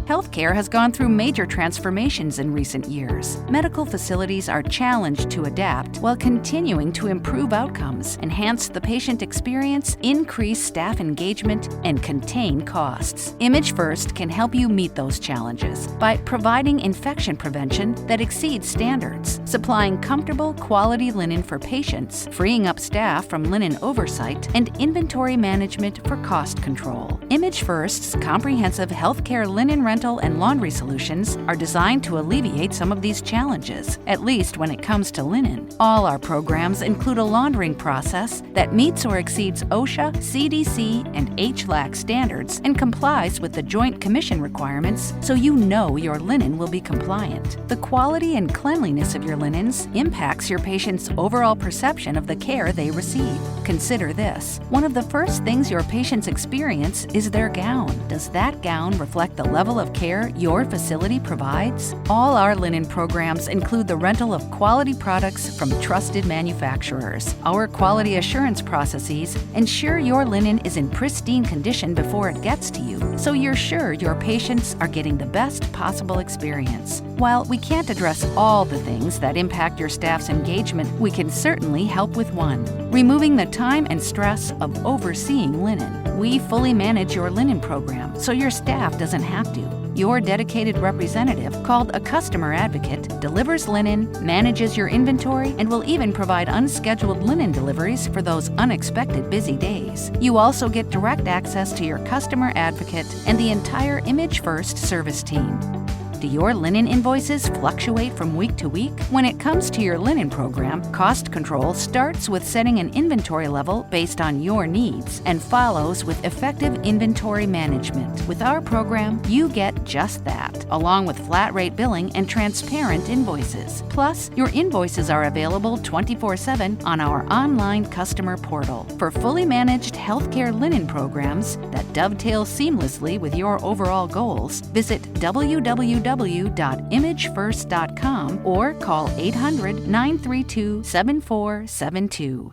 Healthcare has gone through major transformations in recent years. Medical facilities are challenged to adapt while continuing to improve outcomes, enhance the patient experience, increase staff engagement, and contain costs. ImageFIRST can help you meet those challenges by providing infection prevention that exceeds standards, supplying comfortable, quality linen for patients, freeing up staff from linen oversight, and inventory management for cost control. ImageFIRST's comprehensive healthcare linen rental and laundry solutions are designed to alleviate some of these challenges, at least when it comes to linen. All our programs include a laundering process that meets or exceeds OSHA, CDC, and HLAC standards and complies with the Joint Commission requirements, so you know your linen will be compliant. The quality and cleanliness of your linens impacts your patient's overall perception of the care they receive. Consider this. One of the first things your patients experience is their gown. Does that gown reflect the level of care your facility provides? All our linen programs include the rental of quality products from trusted manufacturers. Our quality assurance processes ensure your linen is in pristine condition before it gets to you, so you're sure your patients are getting the best possible experience. While we can't address all the things that impact your staff's engagement, we can certainly help with one: removing the time and stress of overseeing linen. We fully manage your linen program, so your staff doesn't have to. Your dedicated representative, called a customer advocate, delivers linen, manages your inventory, and will even provide unscheduled linen deliveries for those unexpected busy days. You also get direct access to your customer advocate and the entire ImageFIRST service team. Do your linen invoices fluctuate from week to week? When it comes to your linen program, cost control starts with setting an inventory level based on your needs and follows with effective inventory management. With our program, you get just that, along with flat rate billing and transparent invoices. Plus, your invoices are available 24/7 on our online customer portal. For fully managed healthcare linen programs that dovetail seamlessly with your overall goals, visit www.imagefirst.com or call 800-932-7472.